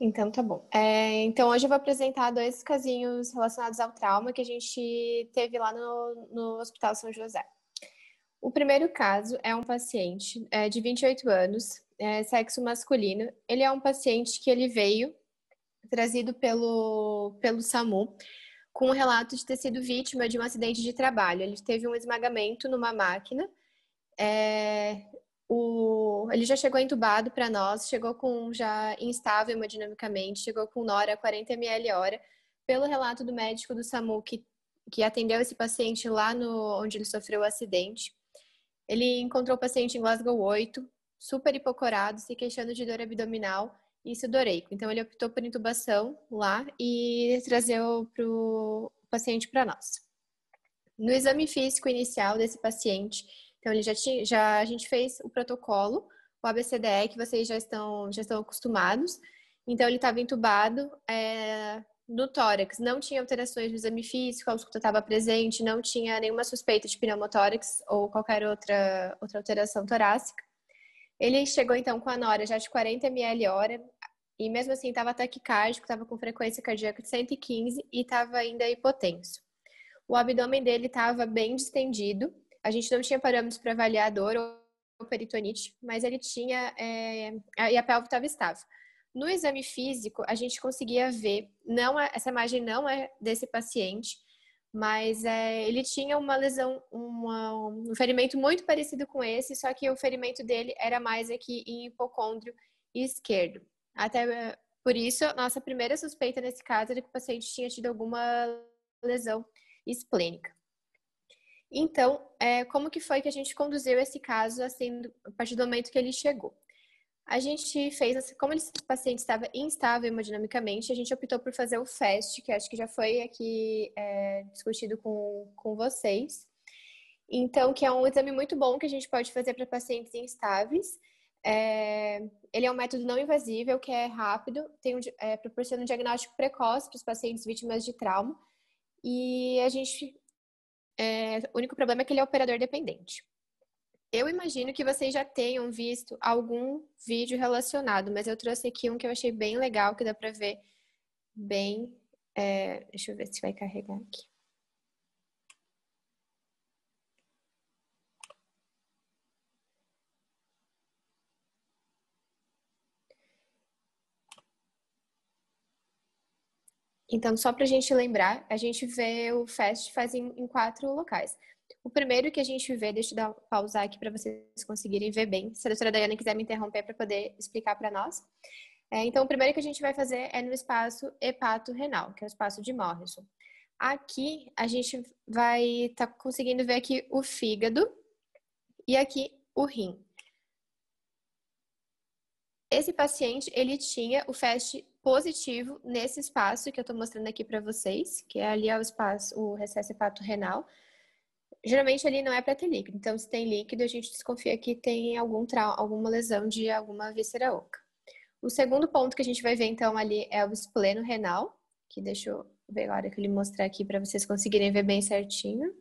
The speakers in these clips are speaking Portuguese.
Então, tá bom. Então, hoje eu vou apresentar dois casinhos relacionados ao trauma que a gente teve lá no Hospital São José. O primeiro caso é um paciente de 28 anos, sexo masculino. Ele é um paciente que ele veio trazido pelo SAMU com um relato de ter sido vítima de um acidente de trabalho. Ele teve um esmagamento numa máquina. Ele já chegou entubado para nós, chegou com já instável hemodinamicamente, chegou com NORA 40 ml hora, pelo relato do médico do SAMU que atendeu esse paciente lá onde ele sofreu o acidente. Ele encontrou o paciente em Glasgow 8, super hipocorado, se queixando de dor abdominal e sudoreico. Então ele optou por intubação lá e trazer o paciente para nós. No exame físico inicial desse paciente, então a gente fez o protocolo, o ABCDE, que vocês já estão acostumados. Então ele estava entubado no tórax, não tinha alterações no exame físico, a ausculta estava presente, não tinha nenhuma suspeita de pneumotórax ou qualquer outra alteração torácica. Ele chegou então com a NORA já de 40 ml hora, e mesmo assim estava taquicárdico, estava com frequência cardíaca de 115 e estava ainda hipotenso. O abdômen dele estava bem distendido, a gente não tinha parâmetros para avaliar dor ou peritonite, mas ele tinha, e a pelve estava estável. No exame físico, a gente conseguia ver, essa imagem não é desse paciente, mas ele tinha uma lesão, um ferimento muito parecido com esse, só que o ferimento dele era mais aqui em hipocôndrio esquerdo. Até por isso, nossa primeira suspeita nesse caso era que o paciente tinha tido alguma lesão esplênica. Então, como que foi que a gente conduziu esse caso, assim, a partir do momento que ele chegou? A gente fez, como esse paciente estava instável hemodinamicamente, a gente optou por fazer o FAST, que acho que já foi aqui discutido com vocês. Então, que é um exame muito bom que a gente pode fazer para pacientes instáveis. Ele é um método não invasivo, que é rápido, proporciona um diagnóstico precoce para os pacientes vítimas de trauma. E o único problema é que ele é operador dependente. Eu imagino que vocês já tenham visto algum vídeo relacionado, mas eu trouxe aqui um que eu achei bem legal, que dá pra ver bem. Deixa eu ver se vai carregar aqui. Então, só pra gente lembrar, a gente vê o FAST faz em 4 locais. O primeiro que a gente vê, deixa eu pausar aqui para vocês conseguirem ver bem, se a doutora Daiane quiser me interromper para poder explicar para nós. Então, o primeiro que a gente vai fazer é no espaço hepato-renal, que é o espaço de Morrison. Aqui, a gente vai estar conseguindo ver aqui o fígado e aqui o rim. Esse paciente, ele tinha o FAST positivo nesse espaço que eu estou mostrando aqui para vocês, que é ali o espaço, o recesso hepato-renal. Geralmente ali não é para ter líquido, então se tem líquido a gente desconfia que tem alguma lesão de alguma víscera oca. O segundo ponto que a gente vai ver então ali é o espleno renal, que deixa eu ver a hora que ele mostrar aqui para vocês conseguirem ver bem certinho.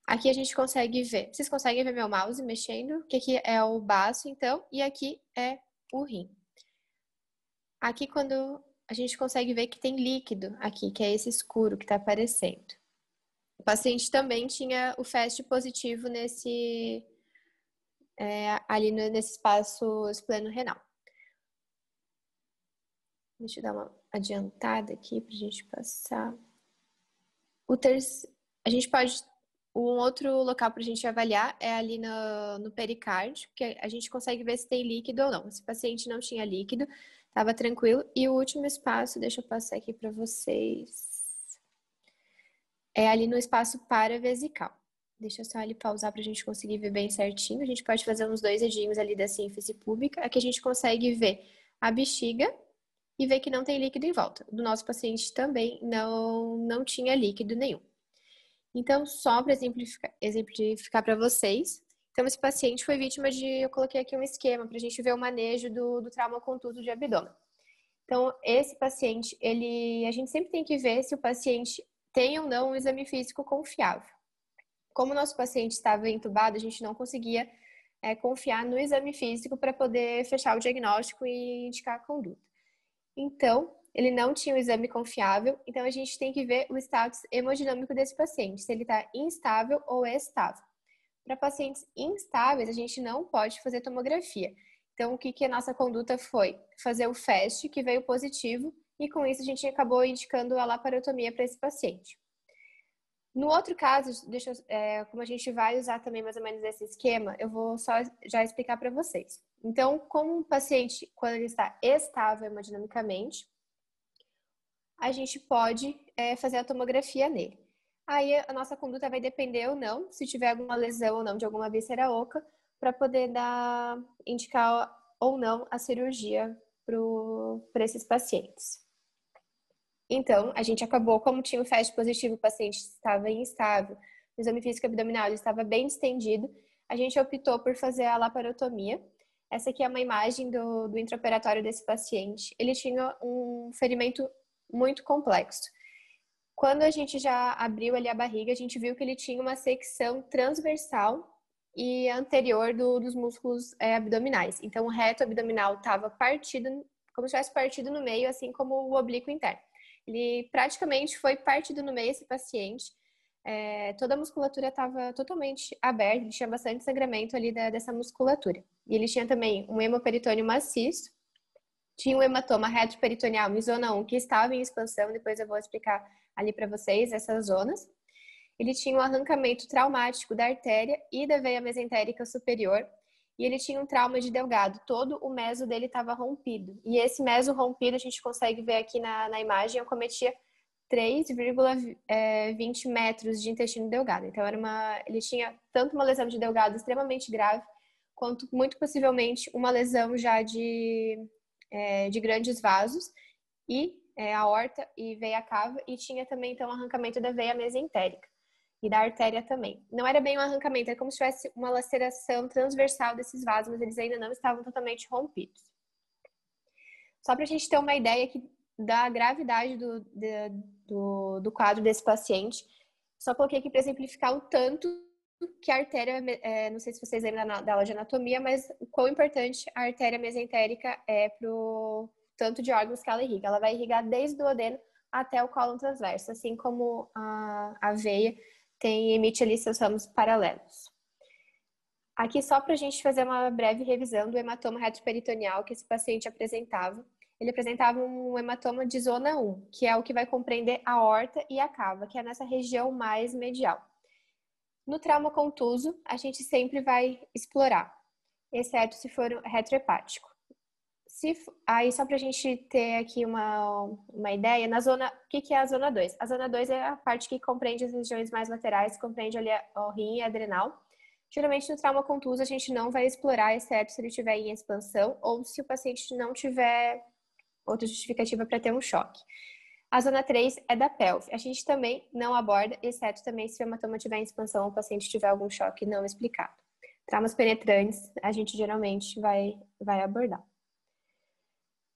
Aqui a gente consegue ver, vocês conseguem ver meu mouse mexendo, que aqui é o baço então, e aqui é o rim. Aqui quando a gente consegue ver que tem líquido aqui, que é esse escuro que está aparecendo. O paciente também tinha o FAST positivo ali nesse espaço espleno-renal. Deixa eu dar uma adiantada aqui para a gente passar. Um outro local para a gente avaliar é ali no pericárdio, que a gente consegue ver se tem líquido ou não. Esse paciente não tinha líquido, estava tranquilo. E o último espaço, deixa eu passar aqui para vocês, é ali no espaço paravesical. Deixa eu só ali pausar para a gente conseguir ver bem certinho. A gente pode fazer uns 2 dedinhos ali da sínfise púbica. Aqui a gente consegue ver a bexiga e ver que não tem líquido em volta. Do nosso paciente também não tinha líquido nenhum. Então, só para exemplificar para vocês. Então, esse paciente foi vítima eu coloquei aqui um esquema para a gente ver o manejo do trauma contuso de abdômen. Então, esse paciente, a gente sempre tem que ver se o paciente tem ou não um exame físico confiável. Como o nosso paciente estava entubado, a gente não conseguia confiar no exame físico para poder fechar o diagnóstico e indicar a conduta. Então, ele não tinha um exame confiável, então a gente tem que ver o status hemodinâmico desse paciente, se ele está instável ou estável. Para pacientes instáveis, a gente não pode fazer tomografia. Então, o que a nossa conduta foi? Fazer o FAST, que veio positivo, e com isso a gente acabou indicando a laparotomia para esse paciente. No outro caso, como a gente vai usar também mais ou menos esse esquema, eu vou só já explicar para vocês. Então, como um paciente, quando ele está estável hemodinamicamente, a gente pode fazer a tomografia nele. Aí a nossa conduta vai depender ou não, se tiver alguma lesão ou não de alguma víscera oca, para poder indicar ou não a cirurgia para esses pacientes. Então, a gente acabou, como tinha o FAST positivo, o paciente estava instável, o exame físico abdominal estava bem distendido, a gente optou por fazer a laparotomia. Essa aqui é uma imagem do intraoperatório desse paciente. Ele tinha um ferimento muito complexo. Quando a gente já abriu ali a barriga, a gente viu que ele tinha uma secção transversal e anterior dos músculos abdominais. Então, o reto abdominal estava partido, como se tivesse partido no meio, assim como o oblíquo interno. Ele praticamente foi partido no meio, esse paciente. Toda a musculatura estava totalmente aberta, ele tinha bastante sangramento ali dessa musculatura. E ele tinha também um hemoperitônio maciço, tinha um hematoma retroperitoneal em zona 1 que estava em expansão, depois eu vou explicar ali para vocês essas zonas. Ele tinha um arrancamento traumático da artéria e da veia mesentérica superior, e ele tinha um trauma de Delgado, todo o meso dele estava rompido. E esse meso rompido, a gente consegue ver aqui na imagem, acometia 3,20 metros de intestino delgado. Então, ele tinha tanto uma lesão de Delgado extremamente grave, quanto muito possivelmente uma lesão já de grandes vasos, e aorta e veia cava, e tinha também, então, arrancamento da veia mesentérica e da artéria também. Não era bem um arrancamento, era como se tivesse uma laceração transversal desses vasos, mas eles ainda não estavam totalmente rompidos. Só para a gente ter uma ideia aqui da gravidade do quadro desse paciente, só coloquei aqui para exemplificar o tanto que a artéria, não sei se vocês lembram da aula de anatomia, mas o quão importante a artéria mesentérica é para o tanto de órgãos que ela irriga. Ela vai irrigar desde o duodeno até o cólon transverso, assim como a veia emite ali seus ramos paralelos. Aqui só para a gente fazer uma breve revisão do hematoma retroperitoneal que esse paciente apresentava. Ele apresentava um hematoma de zona 1, que é o que vai compreender a aorta e a cava, que é nessa região mais medial. No trauma contuso, a gente sempre vai explorar, exceto se for retrohepático. Aí, só para a gente ter aqui uma ideia, o que é a zona 2? A zona 2 é a parte que compreende as regiões mais laterais, compreende ali o rim e a adrenal. Geralmente, no trauma contuso, a gente não vai explorar, exceto se ele estiver em expansão ou se o paciente não tiver outra justificativa para ter um choque. A zona 3 é da pelve. A gente também não aborda, exceto também se o hematoma estiver em expansão ou o paciente tiver algum choque não explicado. Traumas penetrantes, a gente geralmente vai abordar.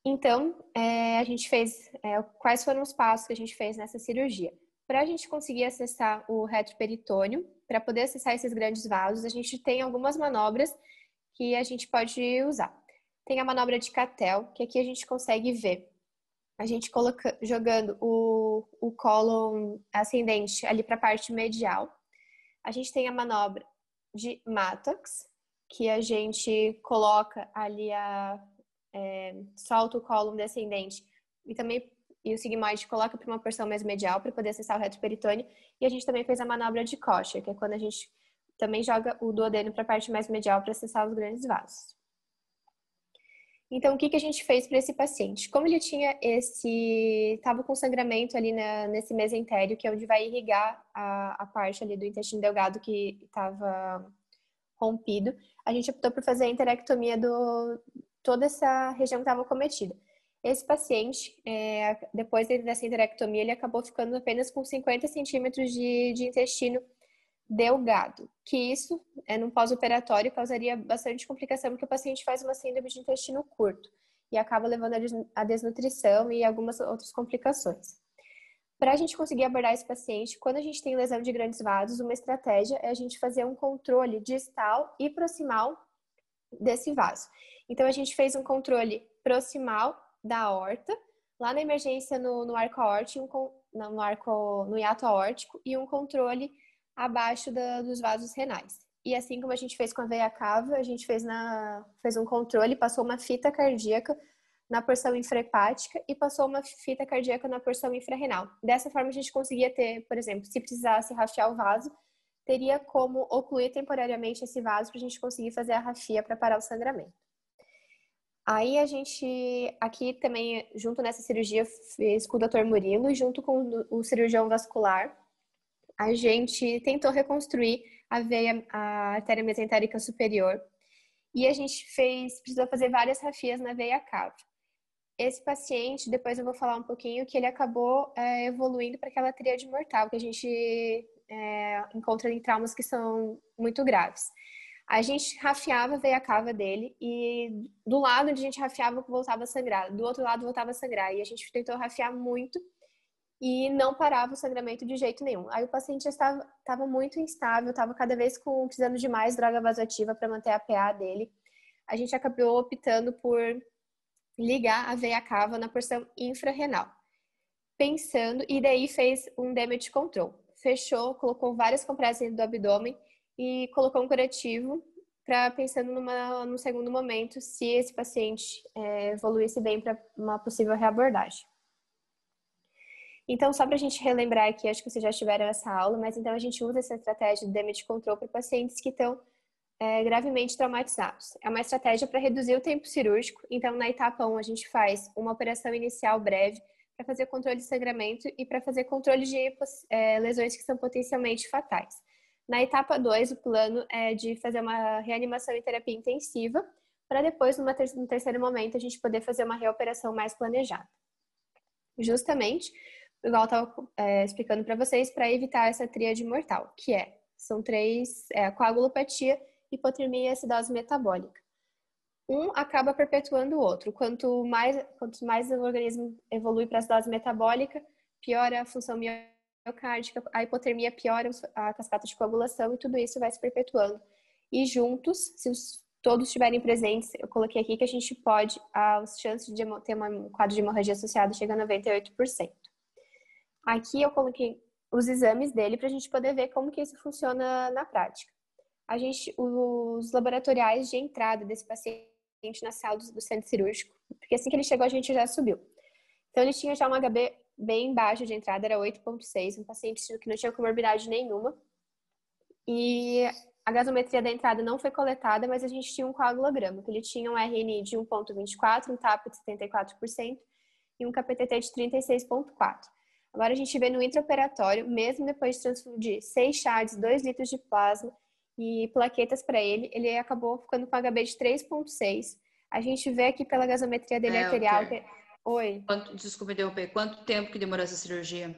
Então, a gente fez... quais foram os passos que a gente fez nessa cirurgia? Para a gente conseguir acessar o retroperitônio, para poder acessar esses grandes vasos, a gente tem algumas manobras que a gente pode usar. Tem a manobra de Cattell, que aqui a gente consegue ver a gente jogando o cólon ascendente ali para a parte medial. A gente tem a manobra de Mattox, que a gente coloca ali solta o cólon descendente e o sigmoide coloca para uma porção mais medial para poder acessar o retroperitônio. E a gente também fez a manobra de Kocher, que é quando a gente também joga o duodeno para a parte mais medial para acessar os grandes vasos. Então, o que a gente fez para esse paciente? Como ele tinha estava com sangramento ali nesse mesentério, que é onde vai irrigar a parte ali do intestino delgado que estava rompido, a gente optou por fazer a enterectomia toda essa região que estava acometida. Esse paciente, depois dessa enterectomia, ele acabou ficando apenas com 50 centímetros de intestino delgado, que isso, no pós-operatório, causaria bastante complicação, porque o paciente faz uma síndrome de intestino curto e acaba levando a desnutrição e algumas outras complicações. Para a gente conseguir abordar esse paciente, quando a gente tem lesão de grandes vasos, uma estratégia é a gente fazer um controle distal e proximal desse vaso. Então, a gente fez um controle proximal da aorta, lá na emergência no arco aórtico, no hiato aórtico, e um controle abaixo dos vasos renais. E assim como a gente fez com a veia cava, a gente fez um controle, passou uma fita cardíaca na porção infrahepática e passou uma fita cardíaca na porção infrarrenal. Dessa forma, a gente conseguia ter, por exemplo, se precisasse rafiar o vaso, teria como ocluir temporariamente esse vaso para a gente conseguir fazer a rafia para parar o sangramento. Aí a gente, aqui também, junto nessa cirurgia, fez com o Dr. Murilo e junto com o cirurgião vascular, a gente tentou reconstruir a artéria mesentérica superior e a gente precisou fazer várias rafias na veia cava. Esse paciente, depois eu vou falar um pouquinho, que ele acabou evoluindo para aquela tríade mortal, que a gente encontra em traumas que são muito graves. A gente rafiava a veia cava dele e do lado onde a gente rafiava voltava a sangrar, do outro lado voltava a sangrar. E a gente tentou rafiar muito e não parava o sangramento de jeito nenhum. Aí o paciente estava muito instável, estava cada vez precisando de mais droga vasoativa para manter a PA dele. A gente acabou optando por ligar a veia cava na porção infrarrenal. Pensando, e daí fez um damage control. Fechou, colocou várias compressas dentro do abdômen e colocou um curativo para pensando num segundo momento se esse paciente evoluísse bem para uma possível reabordagem. Então, só para a gente relembrar aqui, acho que vocês já tiveram essa aula, mas então a gente usa essa estratégia de damage control para pacientes que estão gravemente traumatizados. É uma estratégia para reduzir o tempo cirúrgico. Então, na etapa 1, a gente faz uma operação inicial breve para fazer controle de sangramento e para fazer controle de lesões que são potencialmente fatais. Na etapa 2, o plano é de fazer uma reanimação e terapia intensiva, para depois, no terceiro momento, a gente poder fazer uma reoperação mais planejada. Justamente, igual eu estava explicando para vocês, para evitar essa tríade mortal, que são três, a coagulopatia, hipotermia e acidose metabólica. Um acaba perpetuando o outro. Quanto mais o organismo evolui para a acidose metabólica, piora a função miocárdica, a hipotermia piora a cascata de coagulação e tudo isso vai se perpetuando. E juntos, se todos estiverem presentes, eu coloquei aqui que a gente pode, as chances de ter um quadro de hemorragia associado chega a 98%. Aqui eu coloquei os exames dele para a gente poder ver como que isso funciona na prática. Os laboratoriais de entrada desse paciente na sala do centro cirúrgico, porque assim que ele chegou a gente já subiu. Então ele tinha já um HB bem baixo de entrada, era 8,6, um paciente que não tinha comorbidade nenhuma. E a gasometria da entrada não foi coletada, mas a gente tinha um coagulograma, que ele tinha um RNI de 1,24, um TAP de 74% e um KPTT de 36,4. Agora a gente vê no intraoperatório, mesmo depois de transfundir 6 chás, 2 litros de plasma e plaquetas para ele, ele acabou ficando com HB de 3,6. A gente vê aqui pela gasometria dele arterial... Okay. Oi. Desculpa interromper. Quanto tempo que demorou essa cirurgia?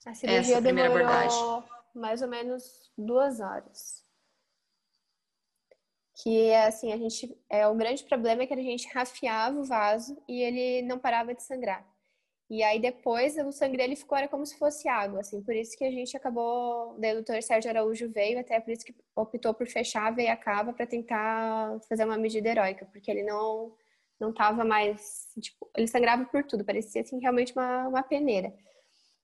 A cirurgia primeira demorou abordagem? mais ou menos 2 horas. Que assim, o grande problema é que a gente rafiava o vaso e ele não parava de sangrar. E aí depois o sangue dele era como se fosse água, assim, por isso que a gente acabou, daí o Dr. Sérgio Araújo veio, até por isso que optou por fechar a veia cava para tentar fazer uma medida heróica, porque ele não tava mais, tipo, ele sangrava por tudo, parecia assim realmente uma peneira.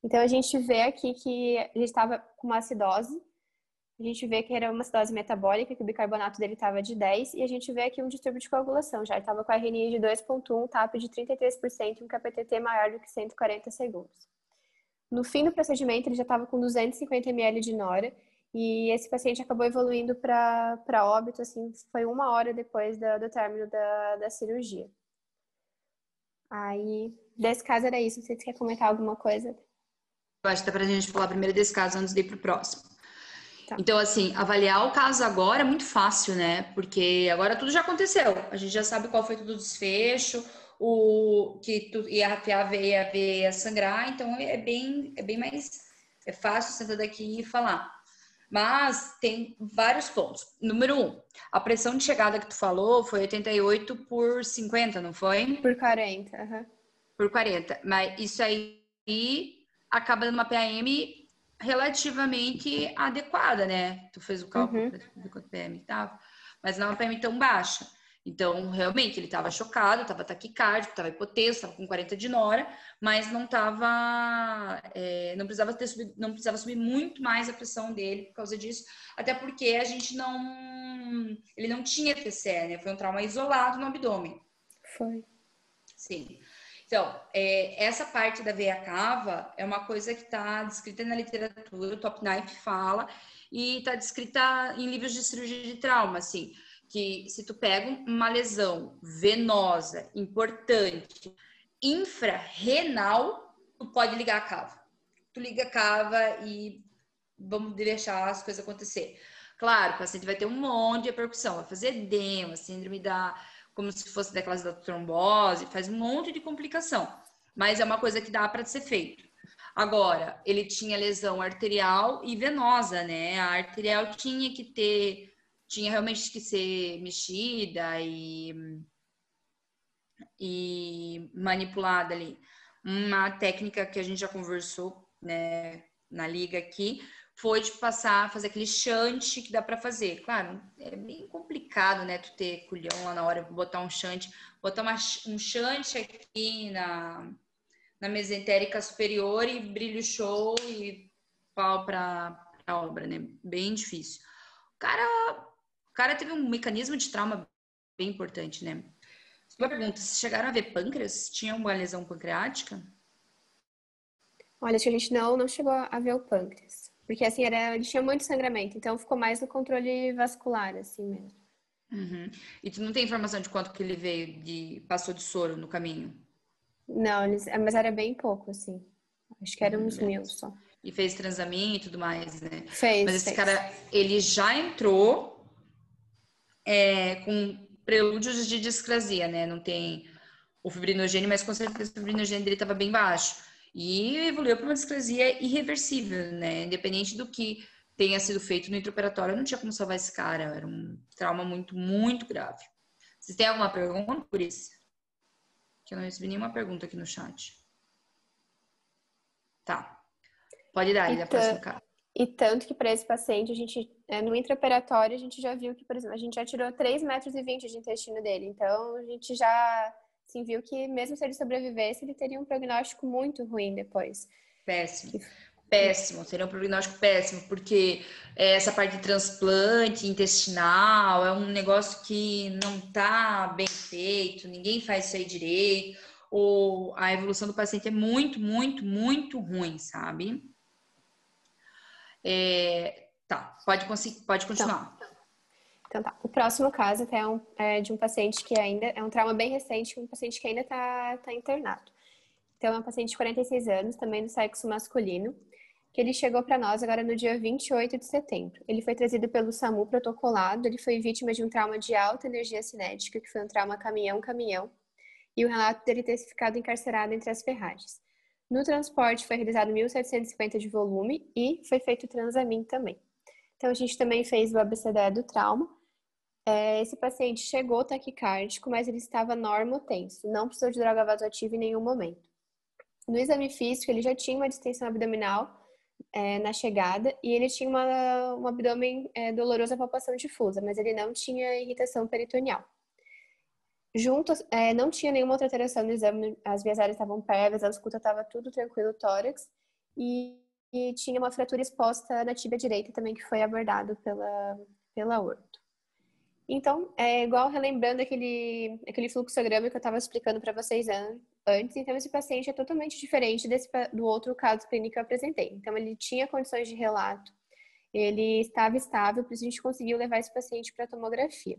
Então a gente vê aqui que ele estava com uma acidose. A gente vê que era uma acidose metabólica, que o bicarbonato dele estava de 10, e a gente vê aqui um distúrbio de coagulação, já estava com a RNI de 2,1, TAP de 33% e um KPTT maior do que 140 segundos. No fim do procedimento, ele já estava com 250 ml de nora, e esse paciente acabou evoluindo para óbito, assim, foi 1 hora depois do término da cirurgia. Aí, desse caso era isso, não sei se você quer comentar alguma coisa. Eu acho que dá pra gente falar primeiro desse caso antes de ir pro próximo. Tá. Então, assim, avaliar o caso agora é muito fácil, né? Porque agora tudo já aconteceu. A gente já sabe qual foi todo o desfecho, que tu ia rafiar a veia sangrar. Então, é bem mais fácil sentar daqui e falar. Mas tem vários pontos. Número 1, a pressão de chegada que tu falou foi 88 por 50, não foi? Por 40, uhum. Por 40. Mas isso aí acaba dando uma PAM relativamente adequada, né? Tu fez o cálculo para descobrir quanto PM estava. mas não é uma PM tão baixa. Então, realmente, ele estava chocado, estava taquicárdico, estava hipotenso, estava com 40 de nora, mas não estava, não precisava subir muito mais a pressão dele por causa disso, até porque ele não tinha TCE, né? Foi um trauma isolado no abdômen. Foi. Sim. Então, essa parte da veia cava é uma coisa que está descrita na literatura, o Top Knife fala, e está descrita em livros de cirurgia de trauma, assim, que se tu pega uma lesão venosa importante, infrarrenal, tu pode ligar a cava. Tu liga a cava e vamos deixar as coisas acontecer. Claro, o paciente vai ter um monte de repercussão, vai fazer edema, síndrome como se fosse daquelas da trombose, faz um monte de complicação. Mas é uma coisa que dá para ser feito. Agora, ele tinha lesão arterial e venosa, né? A arterial tinha realmente que ser mexida e manipulada ali. Uma técnica que a gente já conversou, né, na liga aqui, foi de fazer aquele shunt que dá para fazer. Claro, é bem complicado, né, tu ter culhão lá na hora, botar um shunt, um shunt aqui na mesentérica superior e brilho show e pau para a obra, né? Bem difícil. O cara teve um mecanismo de trauma bem importante, né? Uma pergunta, vocês chegaram a ver pâncreas? Tinha uma lesão pancreática? Olha, acho que a gente não chegou a ver o pâncreas. Porque, assim, ele tinha muito sangramento. Então, ficou mais no controle vascular, assim mesmo. Uhum. E tu não tem informação de quanto que ele passou de soro no caminho? Não, mas era bem pouco, assim. Acho que era uns 1.000 só. E fez transamin e tudo mais, né? Mas Fez. esse cara, ele já entrou com prelúdios de discrasia, né? Não tem o fibrinogênio, mas com certeza o fibrinogênio dele estava bem baixo. E evoluiu para uma discrasia irreversível, né? Independente do que tenha sido feito no intraoperatório, não tinha como salvar esse cara. Era um trauma muito, muito grave. Vocês têm alguma pergunta por isso? Que eu não recebi nenhuma pergunta aqui no chat. Tá. Pode dar aí a próxima cara. E tanto que para esse paciente, a gente, no intraoperatório, a gente já viu que, por exemplo, a gente já tirou 3,20 metros de intestino dele. Então, a gente já assim, viu que mesmo se ele sobrevivesse, ele teria um prognóstico muito ruim depois. Péssimo. Péssimo, seria um prognóstico péssimo, porque essa parte de transplante intestinal é um negócio que não tá bem feito, ninguém faz isso aí direito, ou a evolução do paciente é muito, muito, muito ruim, sabe? Tá, pode continuar. Então tá. O próximo caso é de um paciente que ainda é um trauma bem recente, um paciente que ainda tá internado. Então, é um paciente de 46 anos, também do sexo masculino, que ele chegou para nós agora no dia 28 de setembro. Ele foi trazido pelo SAMU protocolado, ele foi vítima de um trauma de alta energia cinética, que foi um trauma caminhão-caminhão, e o relato dele ter ficado encarcerado entre as ferragens. No transporte foi realizado 1.750 de volume e foi feito transamin também. Então, a gente também fez o ABCDE do trauma. Esse paciente chegou taquicárdico, mas ele estava normotenso, não precisou de droga vasoativa em nenhum momento. No exame físico, ele já tinha uma distensão abdominal na chegada e ele tinha um abdômen doloroso à palpação difusa, mas ele não tinha irritação peritoneal. Não tinha nenhuma outra alteração no exame, as vias aéreas estavam pérvias, a ausculta estava tudo tranquilo, tórax, e tinha uma fratura exposta na tíbia direita também, que foi abordado pela orto. Então, igual relembrando aquele fluxograma que eu estava explicando para vocês antes, então esse paciente é totalmente diferente do outro caso clínico que eu apresentei. Então, ele tinha condições de relato, ele estava estável, por isso a gente conseguiu levar esse paciente para a tomografia.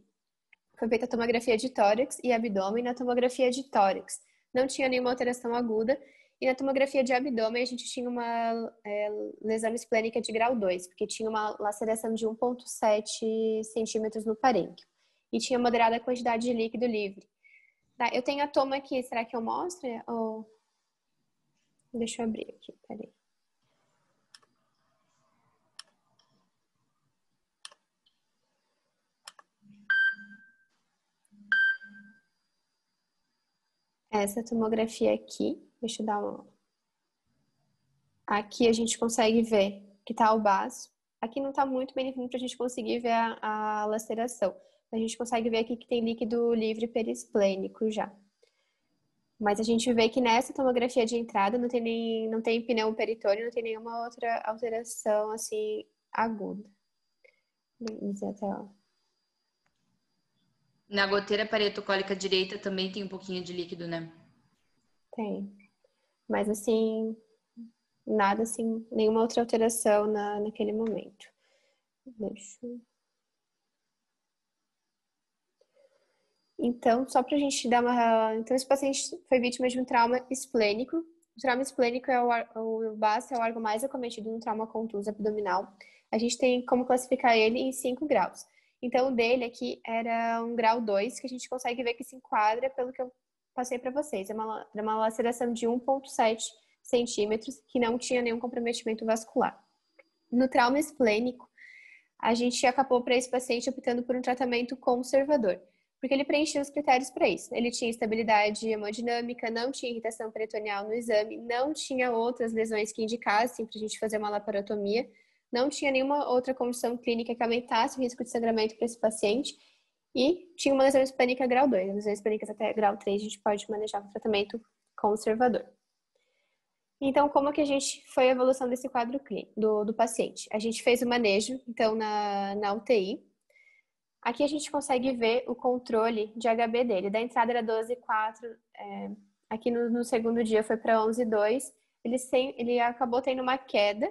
Foi feita a tomografia de tórax e abdômen. Na tomografia de tórax não tinha nenhuma alteração aguda, e na tomografia de abdômen a gente tinha uma lesão esplênica de grau 2, porque tinha uma laceração de 1,7 centímetros no parênquimo e tinha moderada quantidade de líquido livre. Tá, eu tenho a toma aqui, será que eu mostro? Ou... Deixa eu abrir aqui, peraí. Essa tomografia aqui, deixa eu dar uma... Aqui a gente consegue ver que tá o baço. Aqui não tá muito bem definido pra gente conseguir ver a laceração. A gente consegue ver aqui que tem líquido livre periesplênico já. Mas a gente vê que nessa tomografia de entrada não tem pneu peritônio, não tem nenhuma outra alteração assim aguda. Na goteira parietocólica direita também tem um pouquinho de líquido, né? Tem. Mas assim, nada assim, nenhuma outra alteração naquele momento. Deixa eu... Então, só pra gente dar uma... Então, esse paciente foi vítima de um trauma esplênico. O trauma esplênico o baço é o órgão mais acometido no trauma contuso abdominal. A gente tem como classificar ele em 5 graus. Então, o dele aqui era um grau 2, que a gente consegue ver que se enquadra pelo que eu passei para vocês. É uma laceração de 1,7 centímetros, que não tinha nenhum comprometimento vascular. No trauma esplênico, a gente acabou para esse paciente optando por um tratamento conservador, porque ele preenchia os critérios para isso. Ele tinha estabilidade hemodinâmica, não tinha irritação peritoneal no exame, não tinha outras lesões que indicassem para a gente fazer uma laparotomia, não tinha nenhuma outra condição clínica que aumentasse o risco de sangramento para esse paciente e tinha uma lesão esplênica grau 2. As lesões esplênicas até grau 3 a gente pode manejar com tratamento conservador. Então, como que a gente foi a evolução desse quadro clínico do paciente? A gente fez o manejo, então, na UTI. Aqui a gente consegue ver o controle de HB dele. Da entrada era 12,4, aqui no segundo dia foi para 11,2. Ele acabou tendo uma queda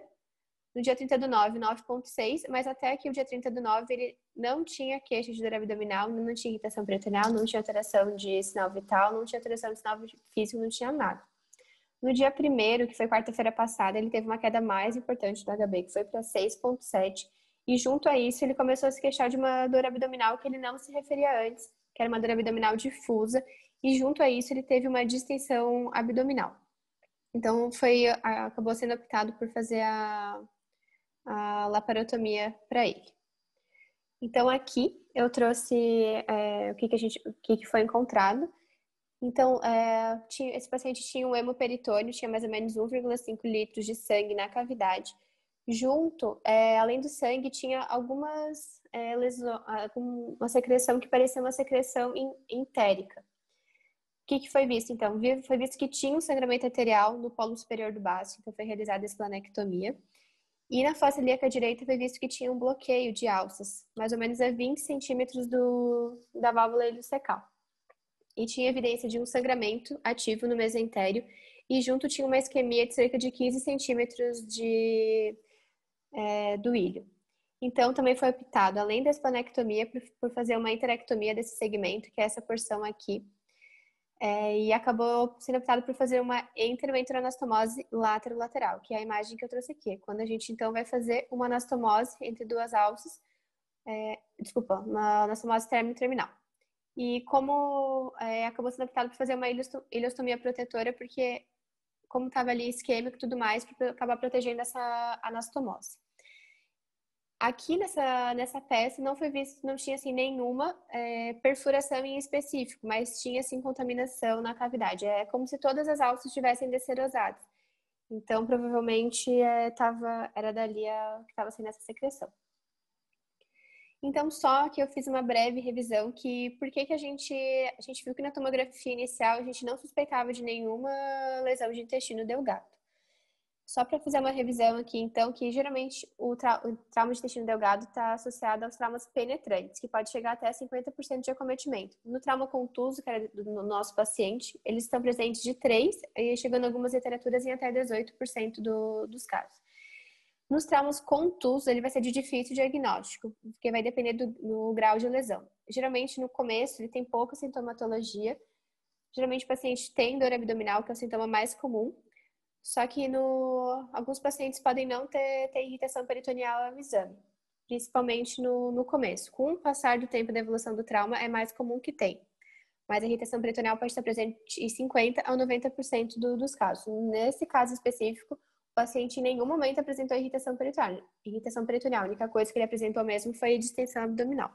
no dia 30 do 9, 9,6, mas até aqui o dia 30 do 9 ele não tinha queixa de dor abdominal, não tinha irritação peritoneal, não tinha alteração de sinal vital, não tinha alteração de sinal físico, não tinha nada. No dia 1º, que foi quarta-feira passada, ele teve uma queda mais importante do HB, que foi para 6,7. E junto a isso, ele começou a se queixar de uma dor abdominal que ele não se referia antes, que era uma dor abdominal difusa. E junto a isso, ele teve uma distensão abdominal. Então, acabou sendo optado por fazer a laparotomia para ele. Então, aqui eu trouxe o que foi encontrado. Então, esse paciente tinha um hemoperitônio, tinha mais ou menos 1,5 litros de sangue na cavidade. Junto, além do sangue, tinha algumas lesões, uma secreção que parecia uma secreção entérica. O que foi visto, então? Foi visto que tinha um sangramento arterial no polo superior do baço, então foi realizada a esplanectomia. E na fossa ilíaca direita foi visto que tinha um bloqueio de alças, mais ou menos a 20 centímetros da válvula ileocecal. E tinha evidência de um sangramento ativo no mesentério e junto tinha uma isquemia de cerca de 15 centímetros do ilho. Então, também foi optado, além da esplanectomia, por fazer uma enterectomia desse segmento, que é essa porção aqui, e acabou sendo optado por fazer uma enteroenteroanastomose látero-lateral, que é a imagem que eu trouxe aqui. Quando a gente, então, vai fazer uma anastomose entre duas alças, uma anastomose término-terminal. E como acabou sendo optado por fazer uma ileostomia protetora, porque como estava ali isquêmico e tudo mais, para acabar protegendo essa anastomose. Aqui nessa peça não foi visto, não tinha assim nenhuma perfuração em específico, mas tinha assim contaminação na cavidade. É como se todas as alças estivessem descerosadas. Então provavelmente era dali que estava sendo essa secreção. Então, só que eu fiz uma breve revisão por que a gente viu que na tomografia inicial a gente não suspeitava de nenhuma lesão de intestino delgado. Só para fazer uma revisão aqui, então, que geralmente o trauma de intestino delgado está associado aos traumas penetrantes, que pode chegar até 50% de acometimento. No trauma contuso, que era do nosso paciente, eles estão presentes de 3%, e chegando algumas literaturas em até 18% dos casos. Nos traumas contusos, ele vai ser de difícil diagnóstico, porque vai depender do grau de lesão. Geralmente, no começo, ele tem pouca sintomatologia. Geralmente, o paciente tem dor abdominal, que é o sintoma mais comum. Só que alguns pacientes podem não ter irritação peritoneal ao exame, principalmente no começo. Com o passar do tempo da evolução do trauma, é mais comum que tem. Mas a irritação peritoneal pode estar presente em 50% a 90% dos casos. Nesse caso específico, o paciente em nenhum momento apresentou irritação peritoneal. A única coisa que ele apresentou mesmo foi a distensão abdominal.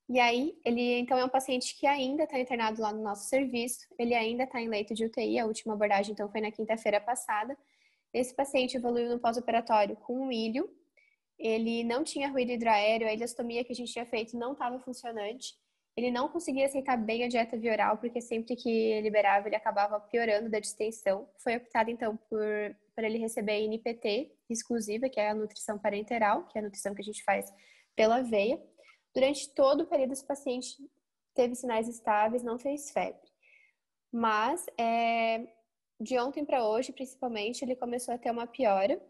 E aí, ele então é um paciente que ainda está internado lá no nosso serviço, ele ainda está em leito de UTI, a última abordagem então foi na quinta-feira passada. Esse paciente evoluiu no pós-operatório com um ilho, ele não tinha ruído hidroaéreo, a ileostomia que a gente tinha feito não estava funcionante. Ele não conseguia aceitar bem a dieta via oral, porque sempre que liberava ele acabava piorando da distensão. Foi optado, então, por ele receber a NPT exclusiva, que é a nutrição parenteral, que é a nutrição que a gente faz pela veia. Durante todo o período, esse paciente teve sinais estáveis, não fez febre. Mas, de ontem para hoje, principalmente, ele começou a ter uma piora.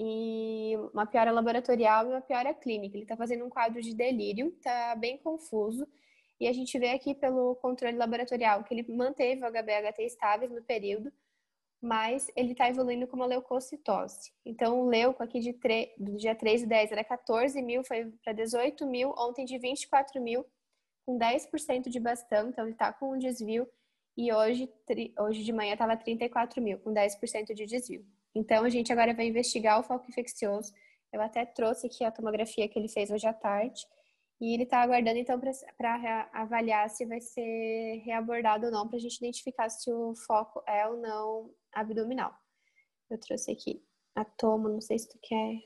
E uma piora laboratorial e uma piora clínica. Ele está fazendo um quadro de delírio, está bem confuso. E a gente vê aqui pelo controle laboratorial que ele manteve o HbHT estáveis no período, mas ele está evoluindo com uma leucocitose. Então, o leuco aqui do dia 3 e 10 era 14 mil, foi para 18 mil, ontem de 24 mil, com 10% de bastão, então ele está com um desvio. E hoje de manhã estava 34 mil, com 10% de desvio. Então, a gente agora vai investigar o foco infeccioso. Eu até trouxe aqui a tomografia que ele fez hoje à tarde. E ele está aguardando, então, para avaliar se vai ser reabordado ou não, para a gente identificar se o foco é ou não abdominal. Eu trouxe aqui a tomo, não sei se tu quer...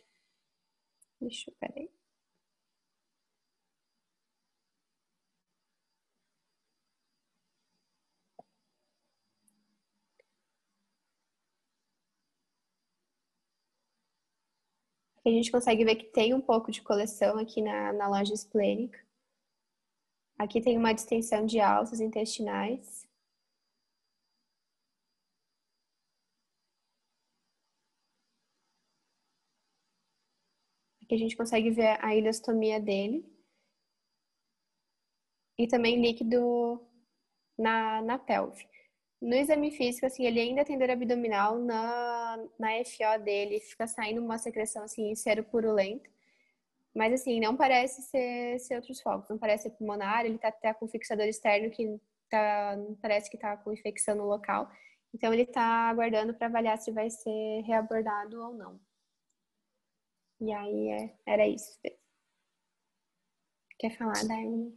Deixa eu... Peraí. A gente consegue ver que tem um pouco de coleção aqui na loja esplênica. Aqui tem uma distensão de alças intestinais. Aqui a gente consegue ver a ileostomia dele. E também líquido na pelve. No exame físico, assim, ele ainda tem dor abdominal, na FO dele fica saindo uma secreção, assim, seropurulenta. Mas, assim, não parece ser outros focos, não parece ser pulmonar, ele tá com fixador externo que não parece que tá com infecção no local. Então, ele tá aguardando para avaliar se vai ser reabordado ou não. E aí, era isso. Quer falar, Darwin?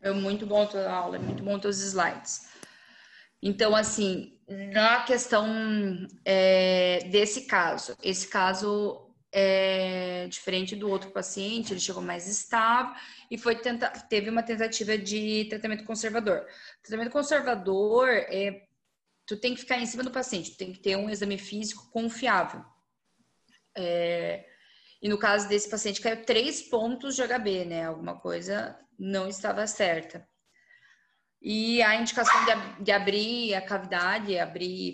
É muito bom a tua aula, é muito bom os teus slides. Então, assim, na questão desse caso, esse caso é diferente do outro paciente, ele chegou mais estável e teve uma tentativa de tratamento conservador. Tratamento conservador, tu tem que ficar em cima do paciente, tu tem que ter um exame físico confiável. E no caso desse paciente, caiu 3 pontos de HB, né? Alguma coisa não estava certa. E a indicação de abrir a cavidade,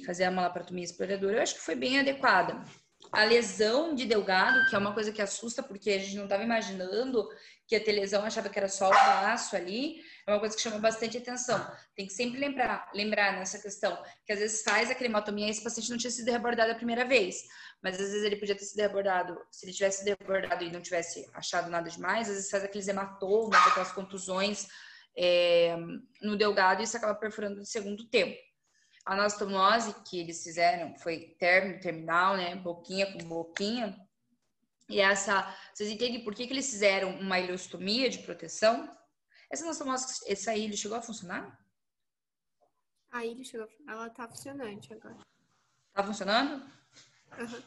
fazer a malaprotomia exploradora, eu acho que foi bem adequada. A lesão de Delgado, que é uma coisa que assusta, porque a gente não estava imaginando que ia ter lesão, achava que era só o baço ali, é uma coisa que chama bastante atenção. Tem que sempre lembrar nessa questão, que às vezes faz a crematomia e esse paciente não tinha sido reabordado a primeira vez, mas às vezes ele podia ter sido reabordado, se ele tivesse sido reabordado e não tivesse achado nada demais, às vezes faz aqueles hematomas, aquelas contusões, no Delgado, e isso acaba perfurando no segundo tempo. A anastomose que eles fizeram foi terminal, né? Boquinha com boquinha. E vocês entendem por que eles fizeram uma ileostomia de proteção? Essa anastomose, essa aí, ele chegou a funcionar? A ilha chegou, ela tá funcionante agora. Tá funcionando? Uhum.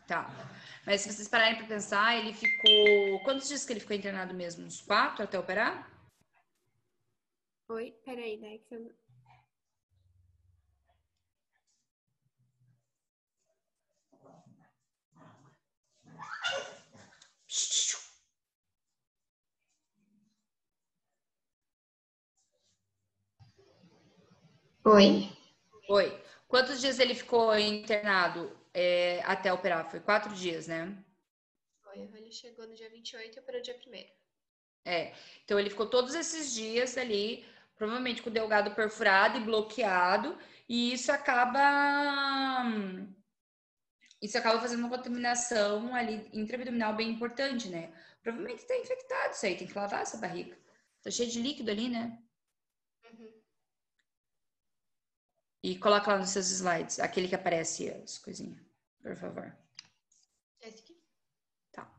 Tá. Mas se vocês pararem para pensar, ele ficou... Quantos dias que ele ficou internado mesmo? Uns 4 até operar? Oi, peraí, né? Que eu... Oi. Oi. Quantos dias ele ficou internado até operar? Foi 4 dias, né? Foi, ele chegou no dia 28 e operou dia 1º. Então ele ficou todos esses dias ali, provavelmente com o delgado perfurado e bloqueado, e isso acaba fazendo uma contaminação ali intraabdominal bem importante, né? Provavelmente está infectado isso aí, tem que lavar essa barriga. Tá cheio de líquido ali, né? Uhum. E coloca lá nos seus slides, aquele que aparece as coisinhas, por favor. Esse aqui? Tá.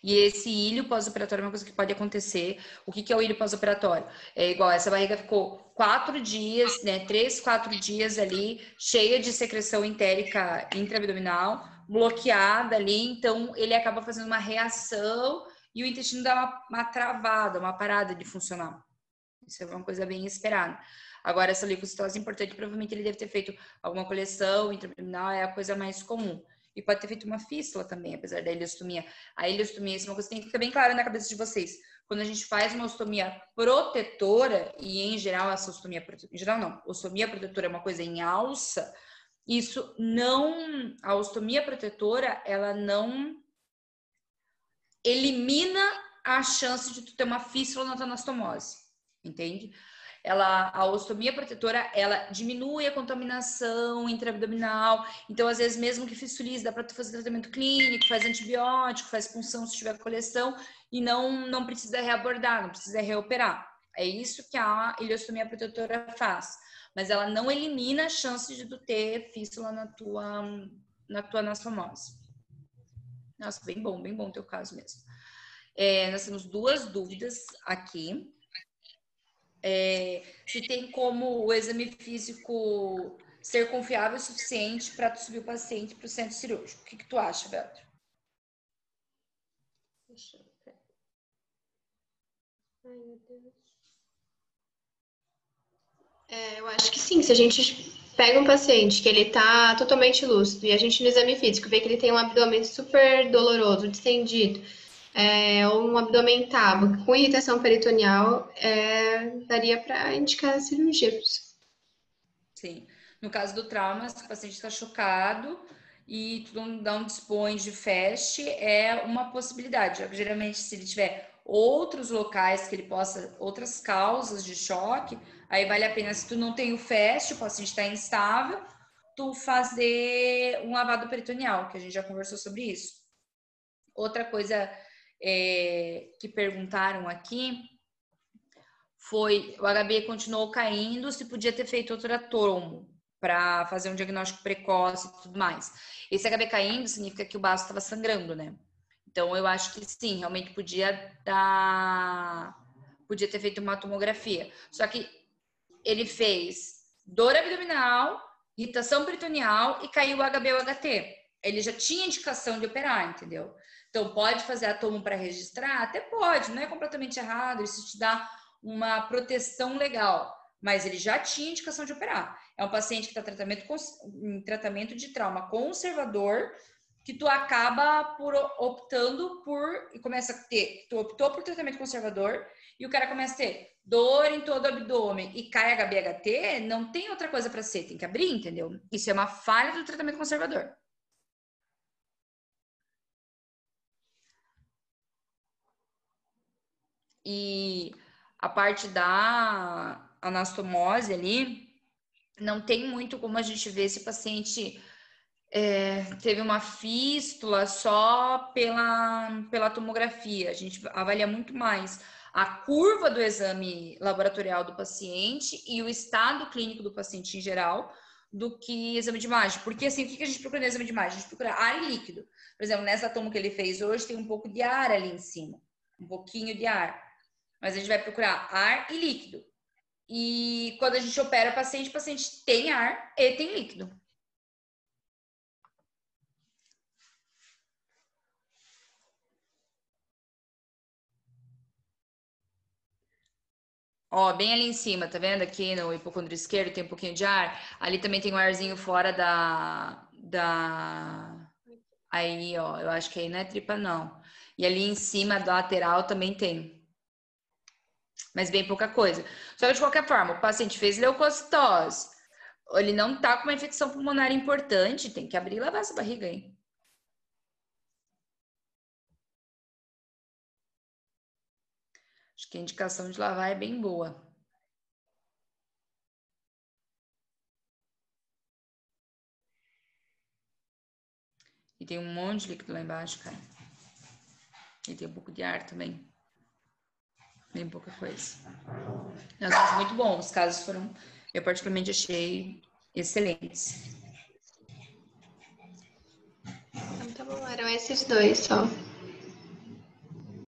E esse ilho pós-operatório é uma coisa que pode acontecer. O que é o ilho pós-operatório? É igual, essa barriga ficou 4 dias, né? 3, 4 dias ali, cheia de secreção entérica intraabdominal. bloqueada ali, então ele acaba fazendo uma reação e o intestino dá uma travada, uma parada de funcionar. Isso é uma coisa bem esperada. Agora, essa leucocitose é importante, provavelmente ele deve ter feito alguma coleção intraabdominal, é a coisa mais comum. E pode ter feito uma fístula também, apesar da ileostomia. A ileostomia, isso é uma coisa que tem que ficar bem clara na cabeça de vocês. Quando a gente faz uma ostomia protetora, e em geral essa ostomia protetora, em geral não, ostomia protetora é uma coisa em alça, isso não, a ostomia protetora, ela não elimina a chance de tu ter uma fístula na tua anastomose, entende? A ostomia protetora, ela diminui a contaminação intraabdominal, então às vezes mesmo que fistulize, dá para tu fazer tratamento clínico, faz antibiótico, faz punção se tiver coleção e não precisa reabordar, não precisa reoperar. É isso que a ileostomia protetora faz, mas ela não elimina a chance de tu ter fístula na tua anastomose. Nossa, bem bom o teu caso mesmo. Nós temos 2 dúvidas aqui. Se tem como o exame físico ser confiável o suficiente para tu subir o paciente para o centro cirúrgico. O que tu acha, Beto? Ai, meu Deus. Eu acho que sim. Se a gente pega um paciente que ele tá totalmente lúcido e a gente no exame físico vê que ele tem um abdômen super doloroso, distendido, ou um abdômen tábuco com irritação peritoneal, daria para indicar a cirurgia. Sim. No caso do trauma, se o paciente está chocado e tu não dispõe de FAST, é uma possibilidade. Geralmente, se ele tiver outros locais que ele possa, outras causas de choque, aí vale a pena, se tu não tem o FAST, o paciente está instável, tu fazer um lavado peritoneal, que a gente já conversou sobre isso. Outra coisa que perguntaram aqui foi, o HB continuou caindo, se podia ter feito outro tomo para fazer um diagnóstico precoce e tudo mais. Esse HB caindo significa que o baço estava sangrando, né? Então, eu acho que sim, realmente podia ter feito uma tomografia. Só que ele fez dor abdominal, irritação peritoneal e caiu o HB ou HT. Ele já tinha indicação de operar, entendeu? Então, pode fazer a tomo para registrar? Até pode, não é completamente errado, isso te dá uma proteção legal, mas ele já tinha indicação de operar. É um paciente que está em tratamento de trauma conservador, que tu acaba optando por, e começa a ter, tu optou por tratamento conservador, e o cara começa a ter dor em todo o abdômen e cai HB/HT, não tem outra coisa para ser, tem que abrir, entendeu? Isso é uma falha do tratamento conservador. E a parte da anastomose ali, não tem muito como a gente ver se o paciente teve uma fístula só pela tomografia. A gente avalia muito mais a curva do exame laboratorial do paciente e o estado clínico do paciente em geral do que exame de imagem. Porque assim, o que a gente procura no exame de imagem? A gente procura ar e líquido. Por exemplo, nessa tomo que ele fez hoje, tem um pouco de ar ali em cima. Um pouquinho de ar. Mas a gente vai procurar ar e líquido. E quando a gente opera o paciente tem ar e tem líquido. Ó, bem ali em cima, tá vendo? Aqui no hipocondrio esquerdo tem um pouquinho de ar. Ali também tem um arzinho fora Aí, ó, eu acho que aí não é tripa, não. E ali em cima, da lateral, também tem. Mas bem pouca coisa. Só que de qualquer forma, o paciente fez leucocitose. Ele não tá com uma infecção pulmonar importante, tem que abrir e lavar essa barriga aí. Acho que a indicação de lavar é bem boa. E tem um monte de líquido lá embaixo, cara. E tem um pouco de ar também. Bem pouca coisa. Nossa, muito bom. Os casos foram, eu particularmente achei excelentes. Então tá bom, eram esses 2 só.